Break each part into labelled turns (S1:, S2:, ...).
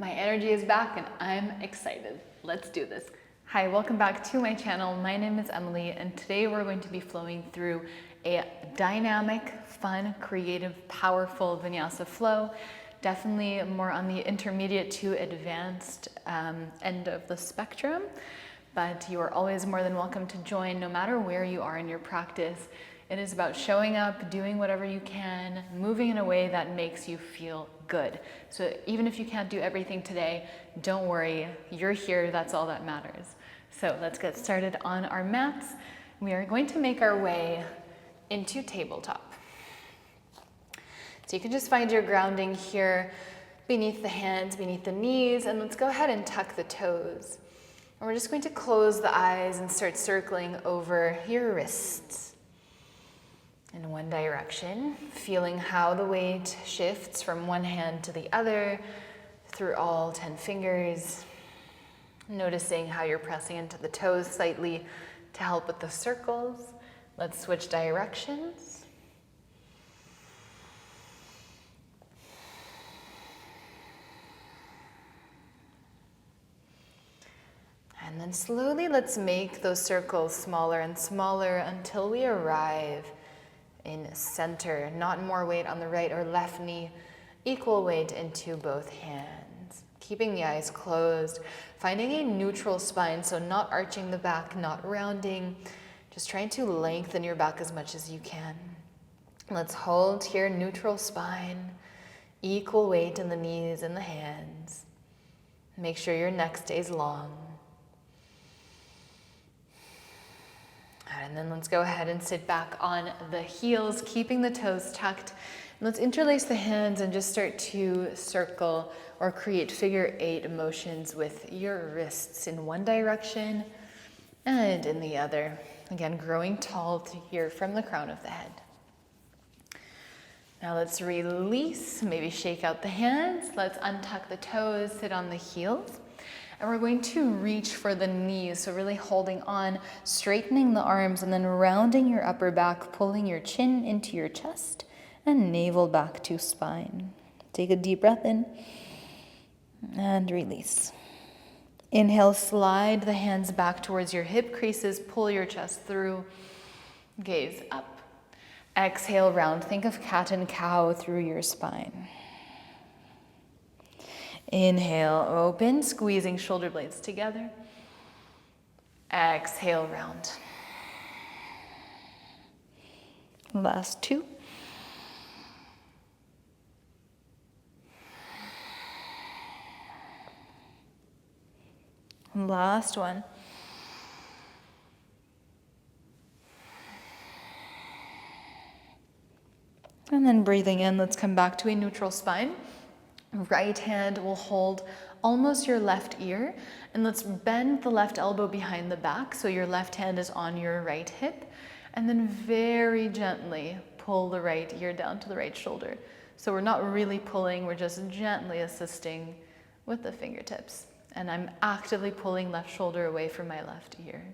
S1: My energy is back and I'm excited. Let's do this. Hi, welcome back to my channel. My name is Emilie and today we're going to be flowing through a dynamic, fun, creative, powerful vinyasa flow. Definitely more on the intermediate to advanced end of the spectrum, but you are always more than welcome to join no matter where you are in your practice. It is about showing up, doing whatever you can, moving in a way that makes you feel good. So even if you can't do everything today, don't worry, you're here, that's all that matters. So let's get started on our mats. We are going to make our way into tabletop. So you can just find your grounding here beneath the hands, beneath the knees, and let's go ahead and tuck the toes. And we're just going to close the eyes and start circling over your wrists in one direction, feeling how the weight shifts from one hand to the other through all 10 fingers, noticing how you're pressing into the toes slightly to help with the circles. Let's switch directions. And then slowly let's make those circles smaller and smaller until we arrive in center. Not more weight on the right or left knee, equal weight into both hands. Keeping the eyes closed, finding a neutral spine, so not arching the back, not rounding, just trying to lengthen your back as much as you can. Let's hold here, neutral spine, equal weight in the knees and the hands. Make sure your neck stays long. And then let's go ahead and sit back on the heels, keeping the toes tucked. Let's interlace the hands and just start to circle or create figure 8 motions with your wrists in one direction and in the other. Again, growing tall here from the crown of the head. Now let's release, maybe shake out the hands. Let's untuck the toes, sit on the heels. And we're going to reach for the knees, so really holding on, straightening the arms, and then rounding your upper back, pulling your chin into your chest, and navel back to spine. Take a deep breath in, and release. Inhale, slide the hands back towards your hip creases, pull your chest through, gaze up. Exhale, round, think of cat and cow through your spine. Inhale, open, squeezing shoulder blades together. Exhale, round. Last 2. Last 1. And then breathing in, let's come back to a neutral spine. Right hand will hold almost your left ear, and let's bend the left elbow behind the back so your left hand is on your right hip, and then very gently pull the right ear down to the right shoulder. So we're not really pulling, we're just gently assisting with the fingertips. And I'm actively pulling left shoulder away from my left ear.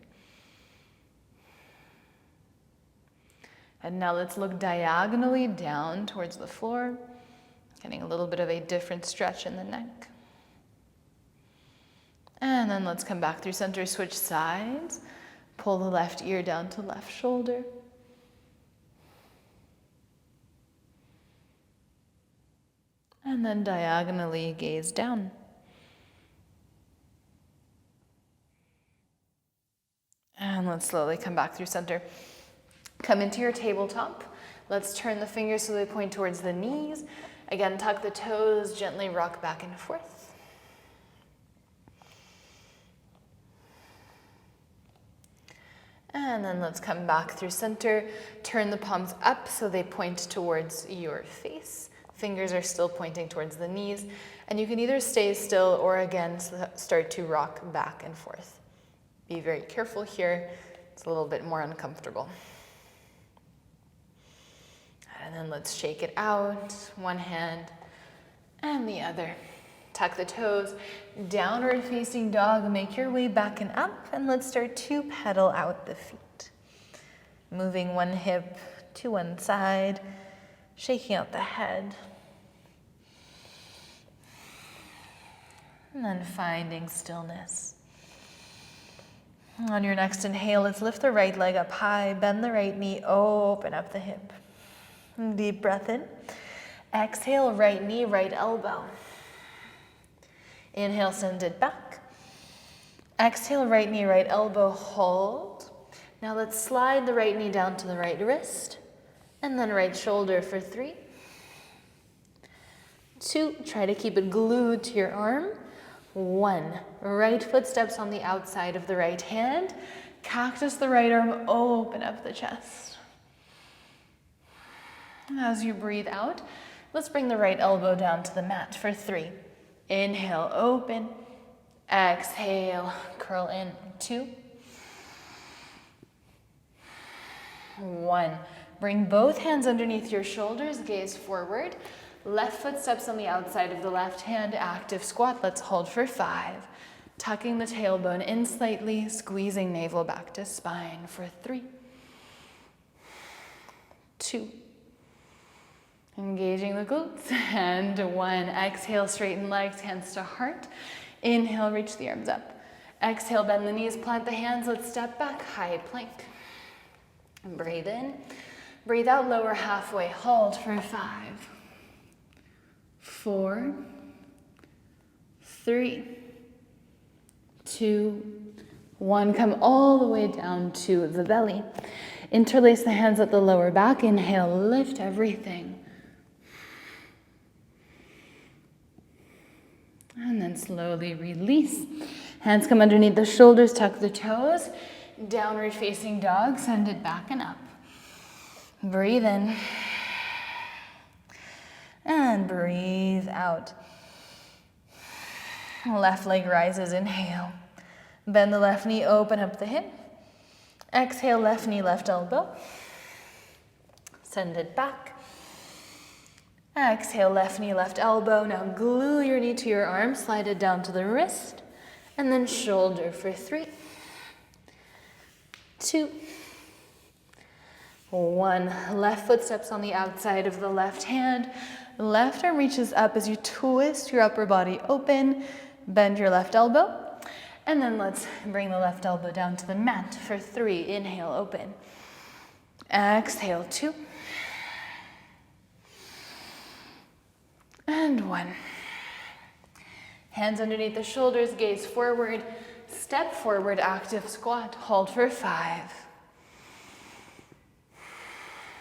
S1: And now let's look diagonally down towards the floor. Getting a little bit of a different stretch in the neck. And then let's come back through center, switch sides. Pull the left ear down to left shoulder. And then diagonally gaze down. And let's slowly come back through center. Come into your tabletop. Let's turn the fingers so they point towards the knees. Again, tuck the toes, gently rock back and forth. And then let's come back through center. Turn the palms up so they point towards your face. Fingers are still pointing towards the knees. And you can either stay still or again start to rock back and forth. Be very careful here. It's a little bit more uncomfortable. And then let's shake it out, one hand and the other. Tuck the toes, downward facing dog, make your way back and up, and let's start to pedal out the feet. Moving one hip to one side, shaking out the head. And then finding stillness. On your next inhale, let's lift the right leg up high, bend the right knee, open up the hip. Deep breath in. Exhale, right knee, right elbow. Inhale, send it back. Exhale, right knee, right elbow, hold. Now let's slide the right knee down to the right wrist, and then right shoulder for 3, 2, try to keep it glued to your arm. 1, right foot steps on the outside of the right hand. Cactus the right arm, open up the chest. As you breathe out, let's bring the right elbow down to the mat for 3. Inhale, open. Exhale, curl in. 2, 1. Bring both hands underneath your shoulders, gaze forward. Left foot steps on the outside of the left hand, active squat. Let's hold for 5. Tucking the tailbone in slightly, squeezing navel back to spine for 3, 2. Engaging the glutes, and 1. Exhale, straighten legs, hands to heart. Inhale, reach the arms up. Exhale, bend the knees, plant the hands. Let's step back, high plank. Breathe in. Breathe out, lower halfway. Hold for 5, 4, 3, 2, 1. Come all the way down to the belly. Interlace the hands at the lower back. Inhale, lift everything. And then slowly release. Hands come underneath the shoulders, tuck the toes. Downward facing dog, send it back and up. Breathe in. And breathe out. Left leg rises, inhale. Bend the left knee, open up the hip. Exhale, left knee, left elbow. Send it back. Exhale, left knee, left elbow. Now glue your knee to your arm, slide it down to the wrist, and then shoulder for 3, 2, 1. Left foot steps on the outside of the left hand. Left arm reaches up as you twist your upper body open. Bend your left elbow. And then let's bring the left elbow down to the mat for 3. Inhale, open. Exhale, 2. And 1. Hands underneath the shoulders, gaze forward. Step forward, active squat. Hold for 5,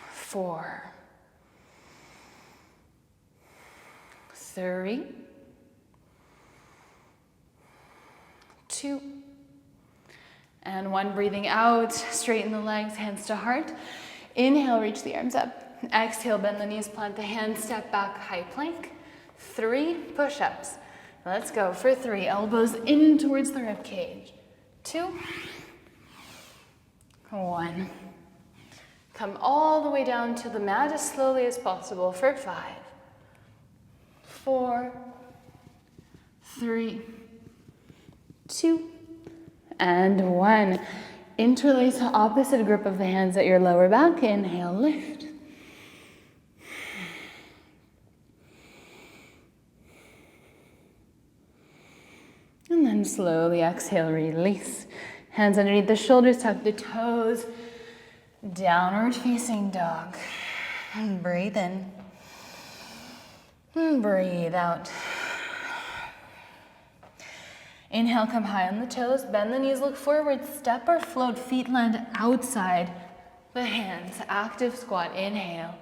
S1: 4, 3, 2, and 1. Breathing out, straighten the legs, hands to heart. Inhale, reach the arms up. Exhale, bend the knees, plant the hands, step back, high plank. 3 push-ups. Let's go for 3. Elbows in towards the rib cage. 2, 1. Come all the way down to the mat as slowly as possible for 5, 4, 3, 2, and 1. Interlace the opposite grip of the hands at your lower back. Inhale, lift. And then slowly exhale, release. Hands underneath the shoulders, tuck the toes. Downward facing dog. And breathe in. And breathe out. Inhale, come high on the toes. Bend the knees, look forward. Step or float, feet land outside the hands. Active squat, inhale.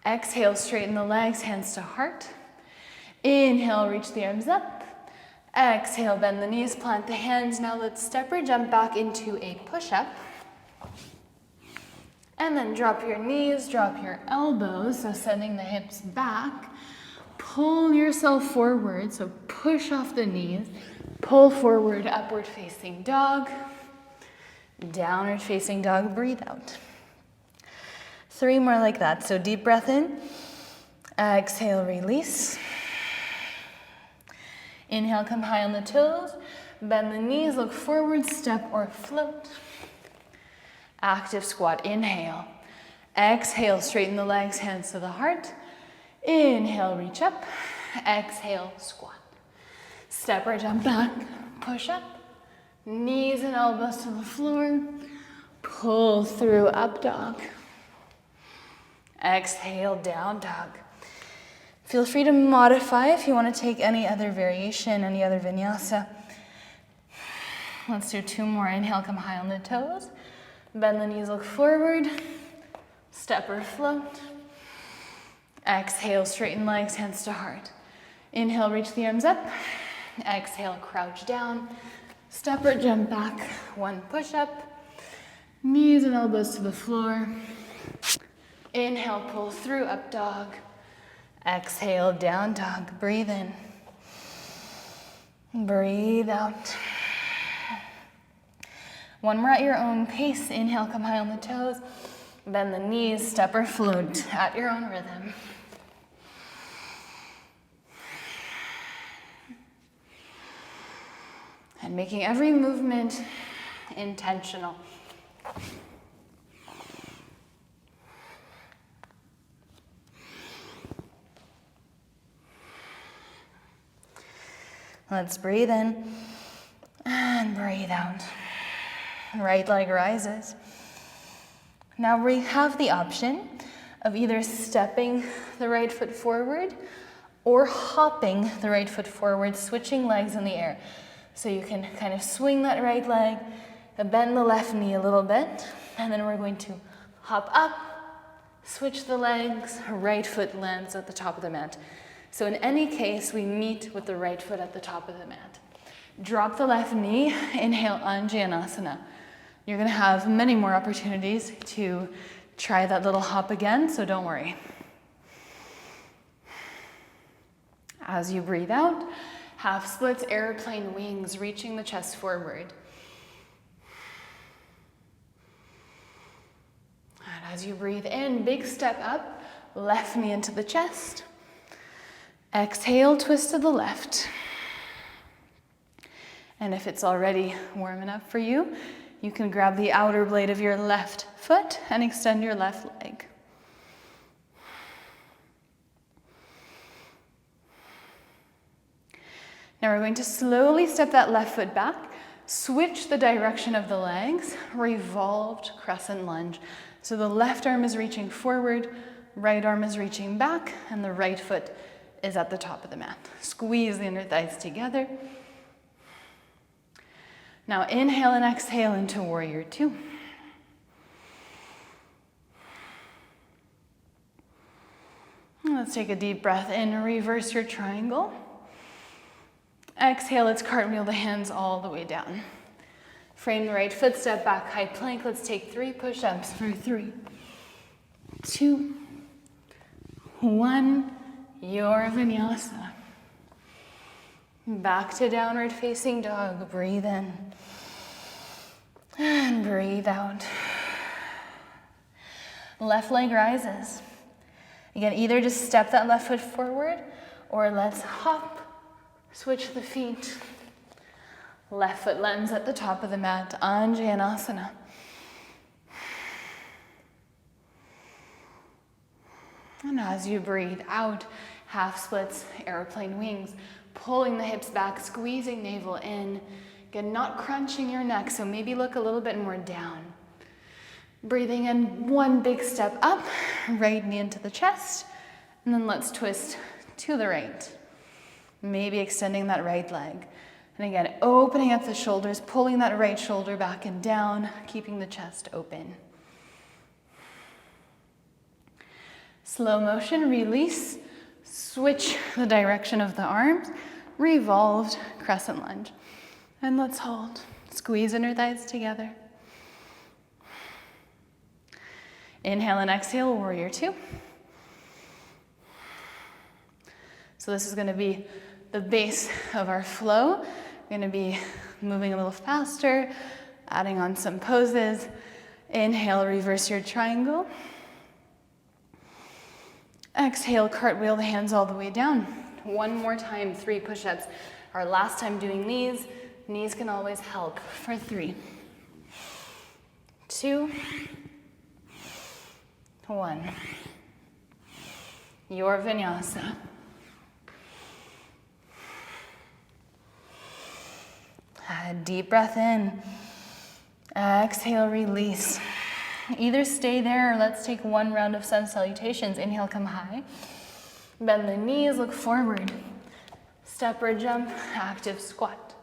S1: Exhale, straighten the legs, hands to heart. Inhale, reach the arms up. Exhale, bend the knees, plant the hands. Now let's step or jump back into a push-up. And then drop your knees, drop your elbows, so sending the hips back. Pull yourself forward, so push off the knees. Pull forward, upward facing dog. Downward facing dog, breathe out. 3 more like that, so deep breath in. Exhale, release. Inhale, come high on the toes. Bend the knees, look forward, step or float. Active squat, inhale. Exhale, straighten the legs, hands to the heart. Inhale, reach up. Exhale, squat. Step or jump back, push up. Knees and elbows to the floor. Pull through, up dog. Exhale, down dog. Feel free to modify if you want to take any other variation, any other vinyasa. Let's do 2 more. Inhale, come high on the toes. Bend the knees, look forward. Step or float. Exhale, straighten legs, hands to heart. Inhale, reach the arms up. Exhale, crouch down. Step or jump back. 1 push-up. Knees and elbows to the floor. Inhale, pull through, up dog. Exhale, down dog. Breathe in. Breathe out. 1 more at your own pace. Inhale, come high on the toes. Bend the knees, step or float at your own rhythm. And making every movement intentional. Let's breathe in and breathe out. Right leg rises. Now we have the option of either stepping the right foot forward or hopping the right foot forward, switching legs in the air. So you can kind of swing that right leg, bend the left knee a little bit, and then we're going to hop up, switch the legs, right foot lands at the top of the mat. So in any case, we meet with the right foot at the top of the mat. Drop the left knee, inhale, Anjaneyasana. You're gonna have many more opportunities to try that little hop again, so don't worry. As you breathe out, half splits, airplane wings, reaching the chest forward. And as you breathe in, big step up, left knee into the chest. Exhale, twist to the left. And if it's already warm enough for you, you can grab the outer blade of your left foot and extend your left leg. Now we're going to slowly step that left foot back, switch the direction of the legs, revolved crescent lunge. So the left arm is reaching forward, right arm is reaching back, and the right foot is at the top of the mat. Squeeze the inner thighs together. Now inhale and exhale into warrior 2. Let's take a deep breath in, reverse your triangle. Exhale, let's cartwheel the hands all the way down. Frame the right foot, step back, high plank. Let's take 3 push-ups for 3, 2, 1. Your vinyasa. Back to downward facing dog. Breathe in and breathe out. Left leg rises. Again, either just step that left foot forward or let's hop, switch the feet. Left foot lands at the top of the mat, Anjaneyasana. And as you breathe out, half splits, airplane wings, pulling the hips back, squeezing navel in. Again, not crunching your neck, so maybe look a little bit more down. Breathing in, 1 big step up, right knee into the chest, and then let's twist to the right. Maybe extending that right leg. And again, opening up the shoulders, pulling that right shoulder back and down, keeping the chest open. Slow motion, release, switch the direction of the arms, revolved crescent lunge. And let's hold. Squeeze inner thighs together. Inhale and exhale, warrior 2. So this is going to be the base of our flow. We're going to be moving a little faster, adding on some poses. Inhale, reverse your triangle. Exhale, cartwheel the hands all the way down. 1 more time, 3 push-ups. Our last time doing these, knees can always help. For 3, 2, 1. Your vinyasa. A deep breath in. Exhale, release. Either stay there or let's take one round of sun salutations. Inhale, come high. Bend the knees, look forward. Step or jump, active squat.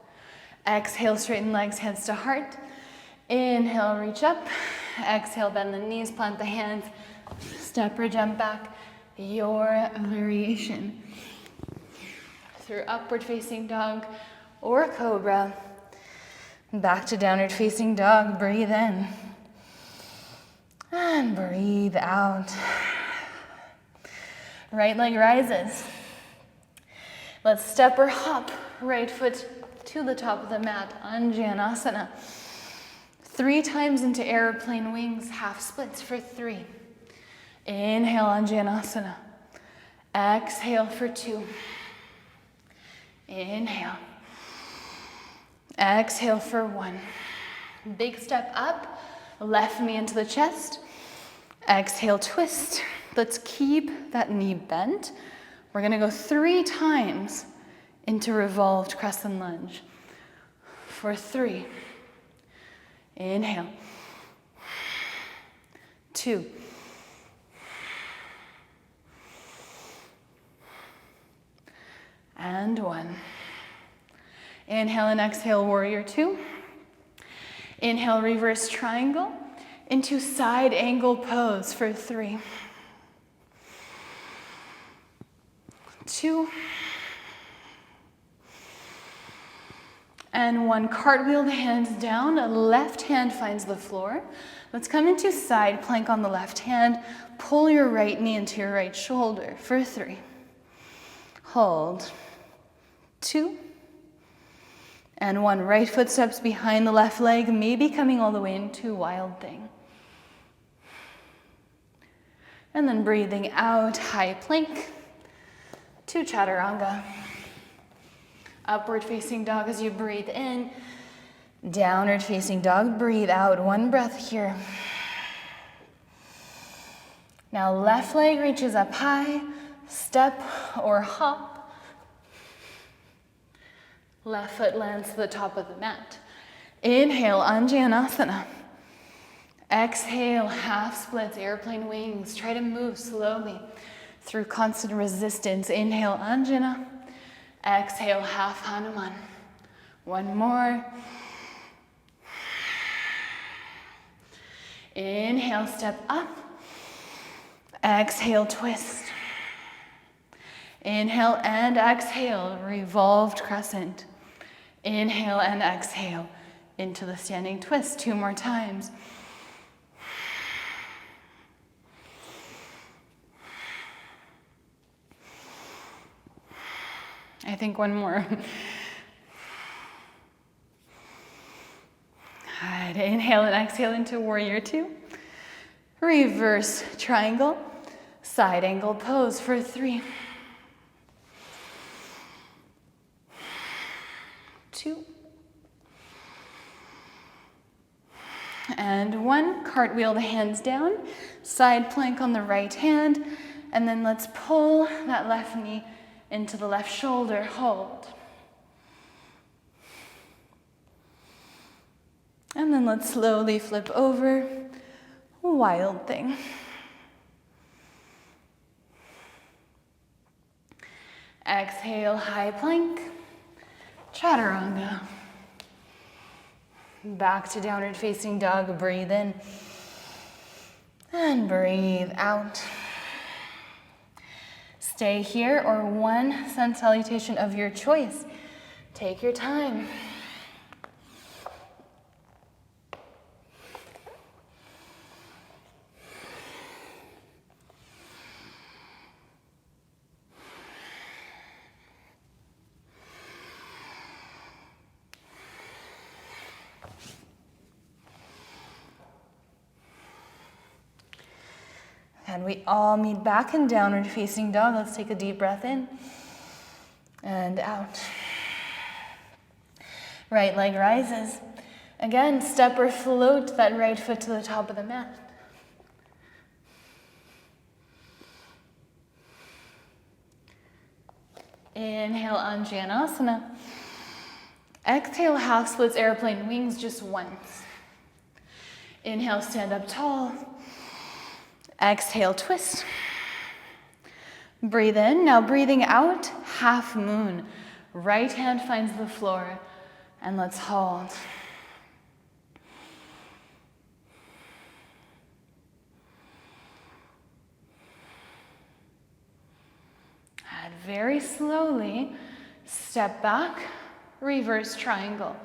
S1: Exhale, straighten legs, hands to heart. Inhale, reach up. Exhale, bend the knees, plant the hands. Step or jump back, your variation. Through upward facing dog or cobra. Back to downward facing dog, breathe in. And breathe out. Right leg rises. Let's step or hop right foot to the top of the mat, Anjanasana. 3 times into airplane wings, half splits for 3. Inhale, Anjanasana. Exhale for 2. Inhale. Exhale for 1. Big step up, left knee into the chest. Exhale, twist. Let's keep that knee bent. We're gonna go 3 times into revolved crescent lunge. For 3. Inhale. 2. And 1. Inhale and exhale, warrior 2. Inhale, reverse triangle into side angle pose for 3. 2. And 1. Cartwheel the hands down, left hand finds the floor. Let's come into side plank on the left hand. Pull your right knee into your right shoulder for 3. Hold. 2. And 1. Right foot steps behind the left leg, maybe coming all the way into wild thing. And then breathing out, high plank to chaturanga. Upward facing dog as you breathe in. Downward facing dog, breathe out. 1 breath here. Now left leg reaches up high, step or hop. Left foot lands to the top of the mat. Inhale, Anjanasana. Exhale, half splits, airplane wings. Try to move slowly through constant resistance. Inhale, Anjana. Exhale, half Hanuman. 1 more. Inhale, step up. Exhale, twist. Inhale and exhale, revolved crescent. Inhale and exhale into the standing twist. 2 more times. I think 1 more. Good. Inhale and exhale into warrior 2. Reverse triangle, side angle pose for 3. 2. And 1. Cartwheel the hands down, side plank on the right hand, and then let's pull that left knee into the left shoulder, hold. And then let's slowly flip over, wild thing. Exhale, high plank, chaturanga. Back to downward facing dog, breathe in. And breathe out. Stay here or 1 sun salutation of your choice. Take your time. And we all meet back in downward facing dog. Let's take a deep breath in and out. Right leg rises. Again, step or float that right foot to the top of the mat. Inhale, Anjanasana. Exhale, half splits, airplane wings just once. Inhale, stand up tall. Exhale, twist. Breathe in. Now breathing out, half moon. Right hand finds the floor, and let's hold. And very slowly, step back, reverse triangle.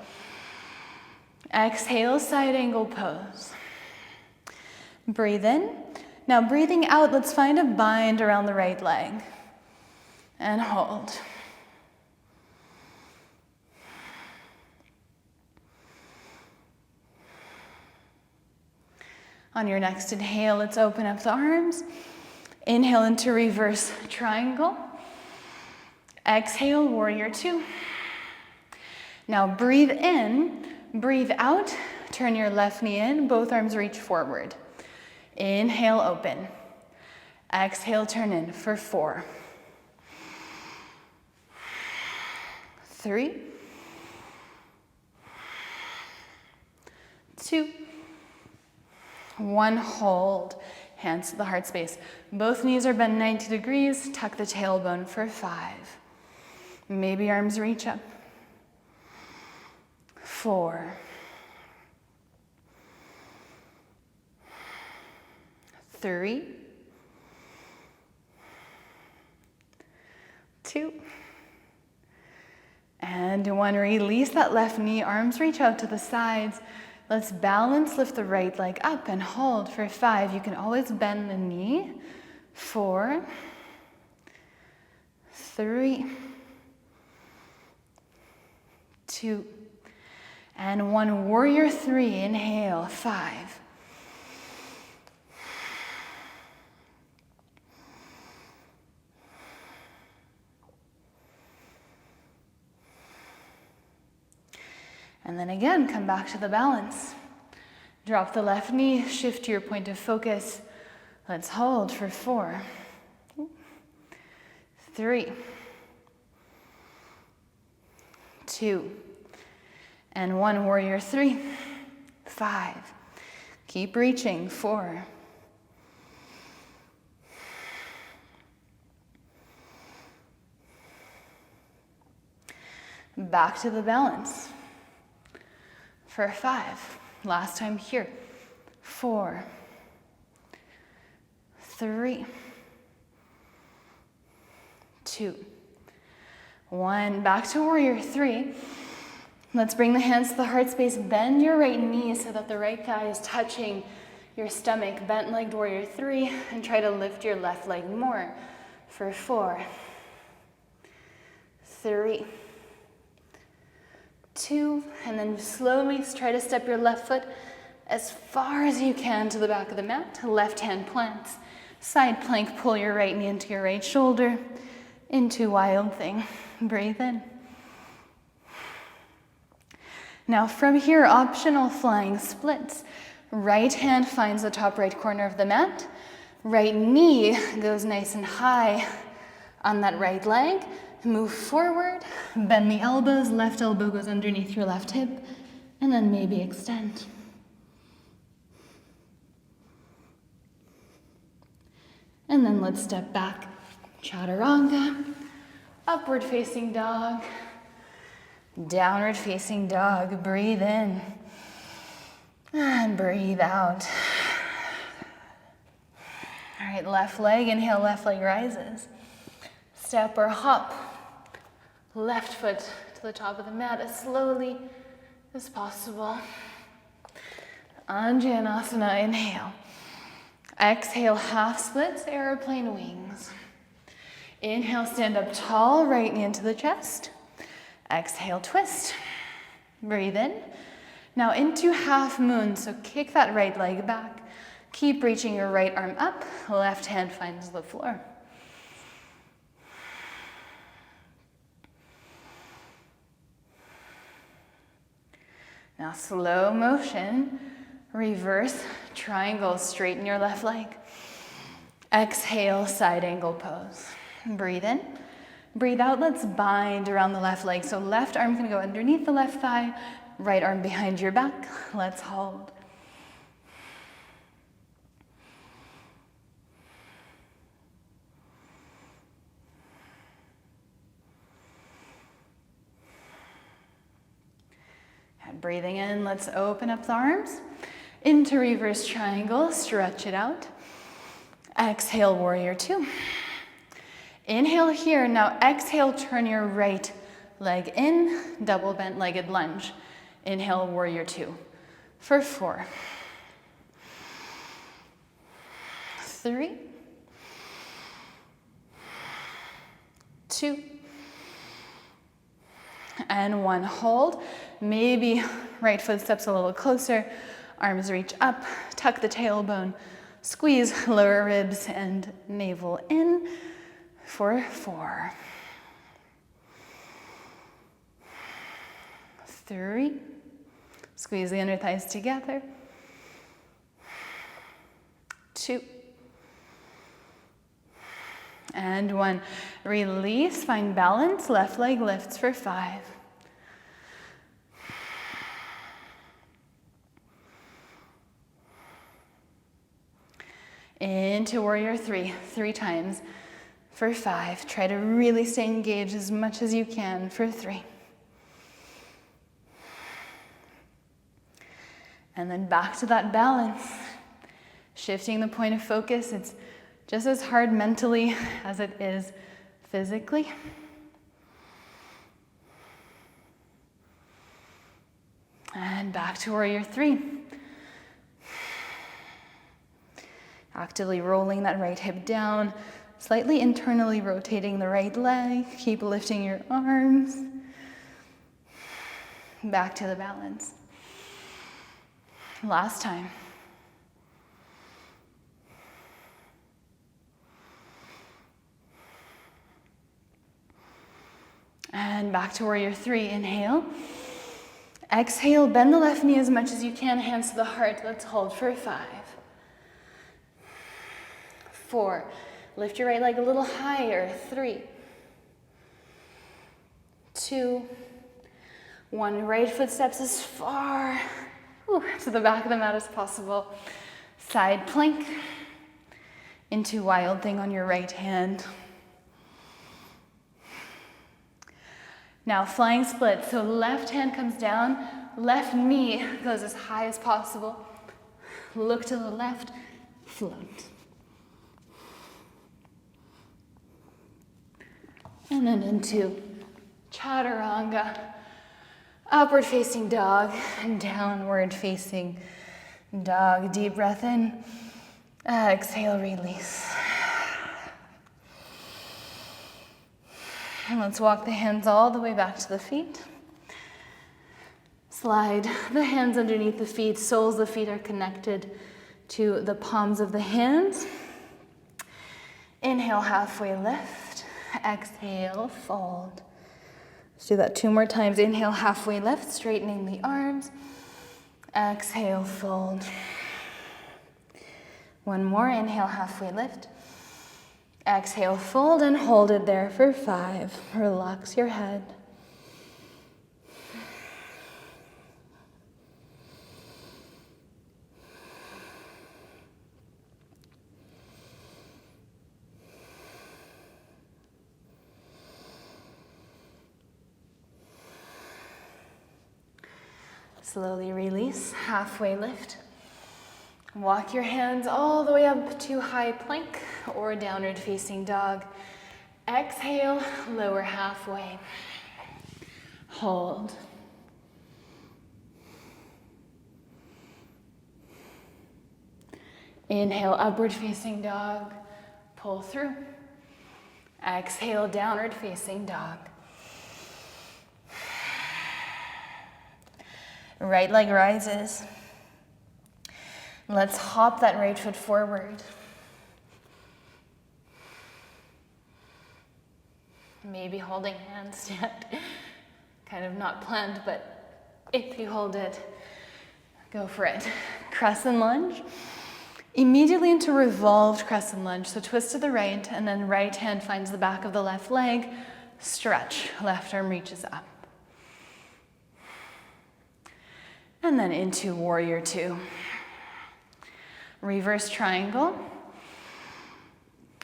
S1: Exhale, side angle pose. Breathe in. Now breathing out, let's find a bind around the right leg. And hold. On your next inhale, let's open up the arms. Inhale into reverse triangle. Exhale, warrior two. Now breathe in, breathe out, turn your left knee in, both arms reach forward. Inhale, open. Exhale, turn in for 4, 3, 2, 1, hold. Hands to the heart space. Both knees are bent 90 degrees. Tuck the tailbone for 5. Maybe arms reach up. 4, 3, 2, and 1. Release that left knee, arms reach out to the sides. Let's balance, lift the right leg up and hold for 5. You can always bend the knee. 4, 3, 2, and 1. Warrior 3, inhale, 5. And then again, come back to the balance. Drop the left knee, shift to your point of focus. Let's hold for 4, 3, 2, and 1. Warrior 3, 5. Keep reaching. 4, 3. Back to the balance. For 5. Last time here. 4, 3, 2, 1. Back to warrior 3. Let's bring the hands to the heart space. Bend your right knee so that the right thigh is touching your stomach. Bent-legged warrior 3. And try to lift your left leg more. For 4, 3, 2, and then slowly try to step your left foot as far as you can to the back of the mat. Left hand plants. Side plank, pull your right knee into your right shoulder. Into wild thing. Breathe in. Now from here, optional flying splits. Right hand finds the top right corner of the mat. Right knee goes nice and high on that right leg. Move forward, bend the elbows, left elbow goes underneath your left hip, and then maybe extend. And then let's step back. Chaturanga, upward facing dog, downward facing dog. Breathe in and breathe out. All right, left leg, inhale, left leg rises. Step or hop, left foot to the top of the mat as slowly as possible. Anjanasana, inhale. Exhale, half splits, airplane wings. Inhale, stand up tall, right knee into the chest. Exhale, twist. Breathe in. Now into half moon, so kick that right leg back. Keep reaching your right arm up, left hand finds the floor. Now slow motion, reverse triangle, straighten your left leg. Exhale, side angle pose. Breathe in. Breathe out, let's bind around the left leg. So left arm can go underneath the left thigh, right arm behind your back. Let's hold. And breathing in, let's open up the arms into reverse triangle, stretch it out. Exhale, warrior two. Inhale here, now exhale, turn your right leg in, double bent legged lunge. Inhale, warrior two. For 4, 3, 2, and 1. Hold. Maybe right foot steps a little closer, arms reach up, tuck the tailbone, squeeze lower ribs and navel in. For 4, 3, squeeze the inner thighs together. 2, and 1. Release, find balance, left leg lifts for 5. Into warrior 3, 3 times. For 5, try to really stay engaged as much as you can. For 3. And then back to that balance. Shifting the point of focus. It's just as hard mentally as it is physically. And back to warrior 3. Actively rolling that right hip down. Slightly internally rotating the right leg. Keep lifting your arms. Back to the balance. Last time. And back to warrior 3. Inhale. Exhale, bend the left knee as much as you can. Hands to the heart. Let's hold for 5. 4. Lift your right leg a little higher. 3, 2, 1. Right foot steps as far to the back of the mat as possible. Side plank into wild thing on your right hand. Now flying split. So left hand comes down, left knee goes as high as possible. Look to the left, float. And then into chaturanga, upward facing dog, and downward facing dog. Deep breath in, exhale, release. And let's walk the hands all the way back to the feet. Slide the hands underneath the feet, soles of the feet are connected to the palms of the hands. Inhale, halfway lift. Exhale, fold. Let's do that 2 more times. Inhale, halfway lift, straightening the arms. Exhale, fold. 1 more. Inhale, halfway lift. Exhale, fold, and hold it there for 5. Relax your head. Slowly release, halfway lift. Walk your hands all the way up to high plank or downward facing dog. Exhale, lower halfway. Hold. Inhale, upward facing dog. Pull through. Exhale, downward facing dog. Right leg rises. Let's hop that right foot forward. Maybe holding handstand. Kind of not planned, but if you hold it, go for it. Crescent lunge. Immediately into revolved crescent lunge. So twist to the right, and then right hand finds the back of the left leg. stretch. Left arm reaches up. And then into warrior two. Reverse triangle.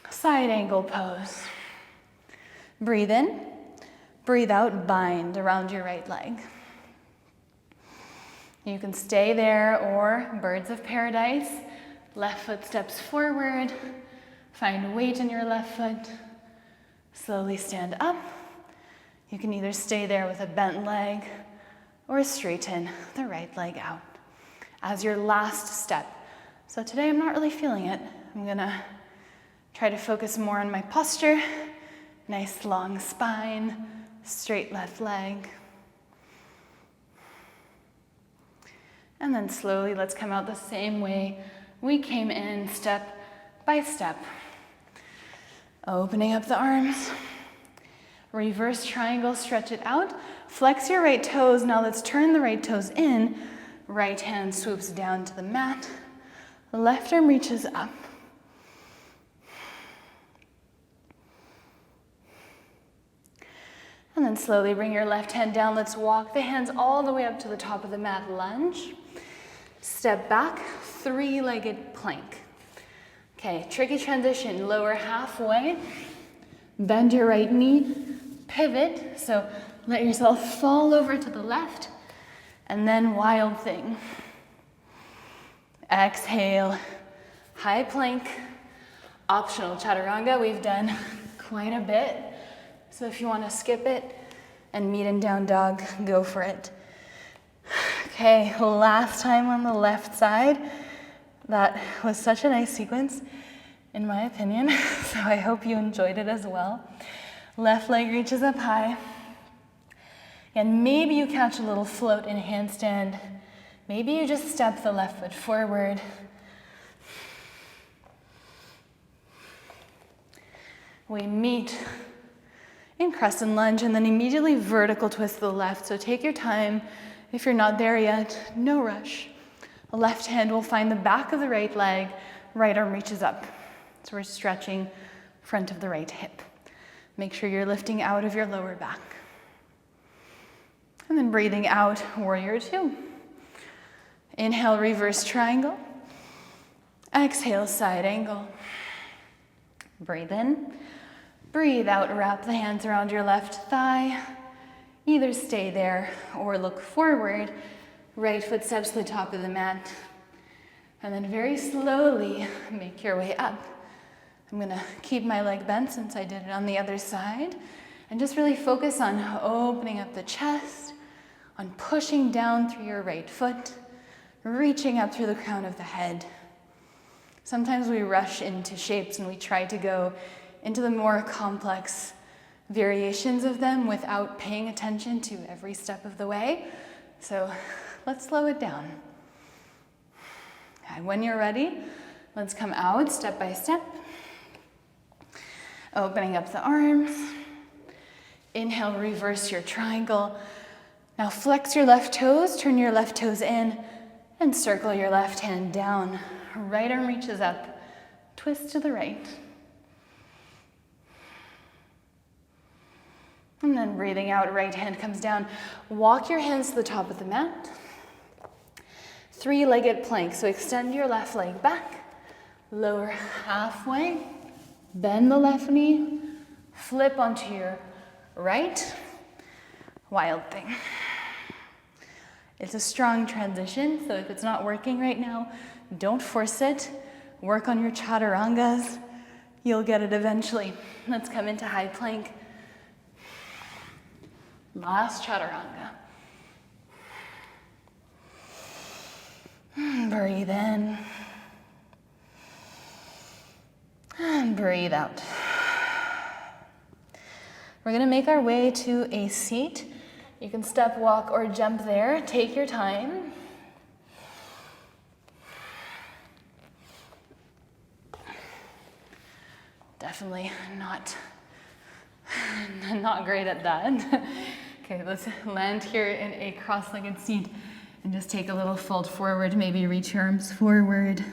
S1: Side angle pose. Breathe in, breathe out, bind around your right leg. You can stay there or birds of paradise. Left foot steps forward. Find weight in your left foot. Slowly stand up. You can either stay there with a bent leg or straighten the right leg out as your last step. So today I'm not really feeling it. I'm gonna try to focus more on my posture. Nice long spine, straight left leg. And then slowly let's come out the same way we came in, step by step. Opening up the arms. Reverse triangle, stretch it out. Flex your right toes. Now let's turn the right toes in. Right hand swoops down to the mat. Left arm reaches up. And then slowly bring your left hand down. Let's walk the hands all the way up to the top of the mat. Lunge. Step back, three-legged plank. Okay, tricky transition. Lower halfway. Bend your right knee. Pivot. So let yourself fall over to the left. And then wild thing. Exhale. High plank. Optional chaturanga. We've done quite a bit. So if you want to skip it and meet in down dog, go for it. Okay, last time on the left side. That was such a nice sequence, in my opinion. So I hope you enjoyed it as well. Left leg reaches up high. And maybe you catch a little float in a handstand. Maybe you just step the left foot forward. We meet in crescent lunge and then immediately vertical twist to the left. So take your time. If you're not there yet, no rush. The left hand will find the back of the right leg. Right arm reaches up. So we're stretching front of the right hip. Make sure you're lifting out of your lower back. And then breathing out, warrior two. Inhale, reverse triangle. Exhale, side angle. Breathe in. Breathe out, wrap the hands around your left thigh. Either stay there or look forward. Right foot steps to the top of the mat. And then very slowly make your way up. I'm gonna keep my leg bent since I did it on the other side. And just really focus on opening up the chest, on pushing down through your right foot, reaching up through the crown of the head. Sometimes we rush into shapes and we try to go into the more complex variations of them without paying attention to every step of the way. So let's slow it down. Okay, when you're ready, let's come out step by step. Opening up the arms. Inhale, reverse your triangle. Now flex your left toes, turn your left toes in, and circle your left hand down. Right arm reaches up, twist to the right. And then breathing out, right hand comes down. Walk your hands to the top of the mat. Three-legged plank, so extend your left leg back. Lower halfway, bend the left knee, flip onto your right. Wild thing. It's a strong transition, so if it's not working right now, don't force it. Work on your chaturangas. You'll get it eventually. Let's come into high plank. Last chaturanga. Breathe in. And breathe out. We're gonna make our way to a seat. You can step, walk, or jump there. Take your time. Definitely not great at that. Okay, let's land here in a cross-legged seat and just take a little fold forward. Maybe reach your arms forward.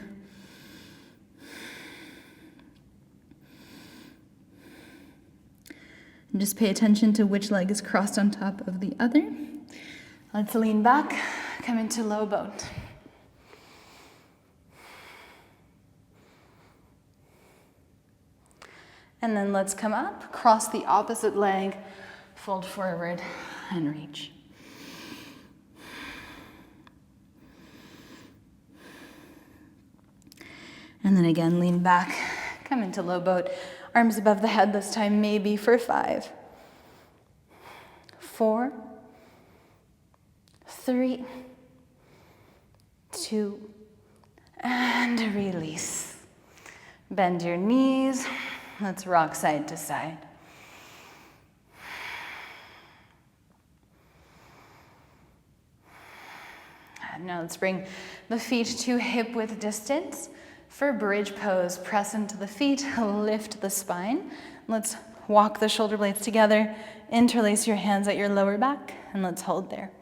S1: And just pay attention to which leg is crossed on top of the other. Let's lean back, come into low boat. And then let's come up, cross the opposite leg, fold forward, and reach. And then again, lean back, come into low boat, arms above the head this time, maybe for 5, 4, 3, 2, and release. Bend your knees. Let's rock side to side. And now let's bring the feet to hip width distance. For bridge pose, press into the feet, lift the spine. Let's walk the shoulder blades together, interlace your hands at your lower back, and let's hold there.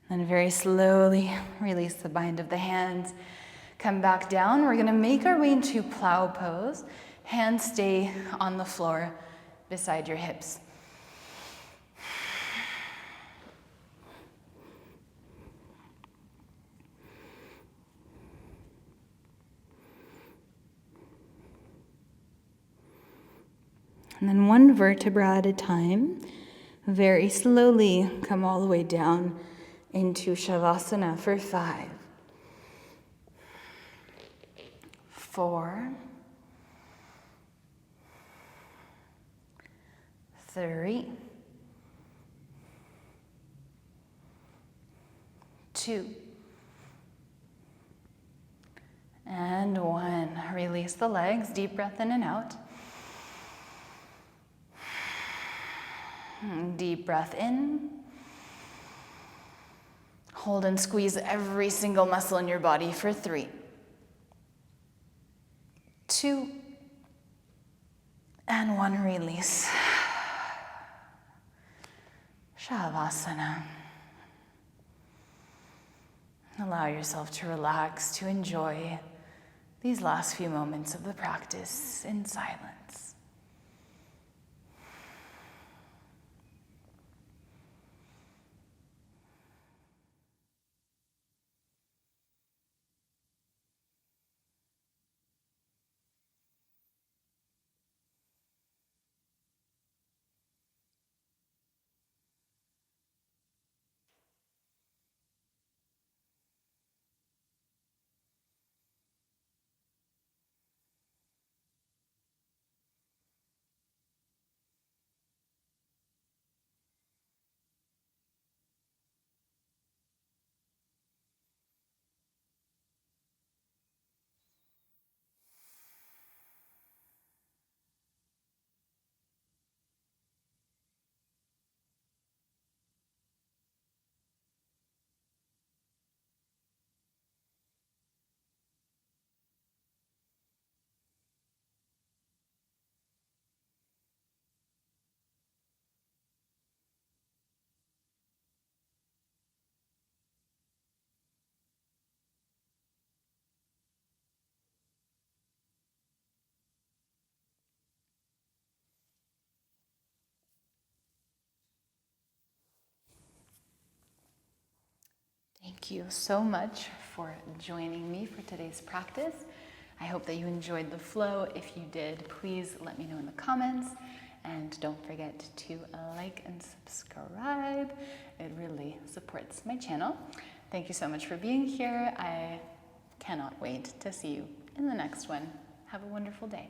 S1: Then very slowly release the bind of the hands. Come back down. We're gonna make our way into plow pose. Hands stay on the floor beside your hips. And then one vertebra at a time, very slowly come all the way down into Shavasana for 5, 4, 3, 2, and 1. Release the legs, deep breath in and out. Deep breath in. Hold and squeeze every single muscle in your body for 3, 2, and 1. Release. Shavasana. Allow yourself to relax, to enjoy these last few moments of the practice in silence. Thank you so much for joining me for today's practice. I hope that you enjoyed the flow. If you did, please let me know in the comments. And don't forget to like and subscribe. It really supports my channel. Thank you so much for being here. I cannot wait to see you in the next one. Have a wonderful day.